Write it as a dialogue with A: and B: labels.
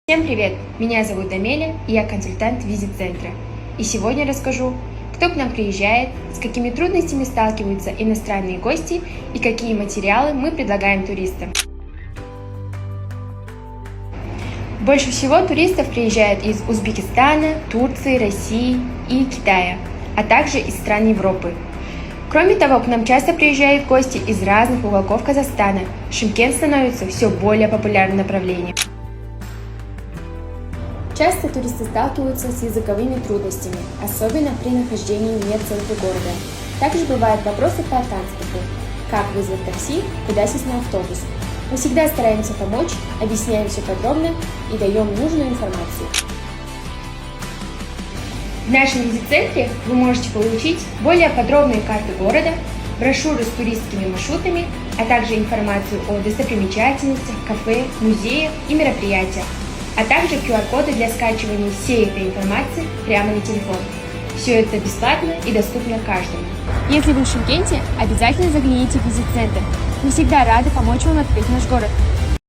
A: Всем привет! Меня зовут Амелия, и я консультант визит-центра. И сегодня расскажу, кто к нам приезжает, с какими трудностями сталкиваются иностранные гости и какие материалы мы предлагаем туристам. Больше всего туристов приезжает из Узбекистана, Турции, России и Китая, а также из стран Европы. Кроме того, к нам часто приезжают гости из разных уголков Казахстана. Шымкент становится все более популярным направлением. Часто туристы сталкиваются с языковыми трудностями, особенно при нахождении вне центра города. Также бывают вопросы по транспорту. Как вызвать такси, куда сесть на автобус. Мы всегда стараемся помочь, объясняем все подробно и даем нужную информацию. В нашем визит-центре вы можете получить более подробные карты города, брошюры с туристскими маршрутами, а также информацию о достопримечательностях, кафе, музеях и мероприятиях, а также QR-коды для скачивания всей этой информации прямо на телефон. Все это бесплатно и доступно каждому. Если вы в Шымкенте, обязательно загляните в визит-центр. Мы всегда рады помочь вам открыть наш город.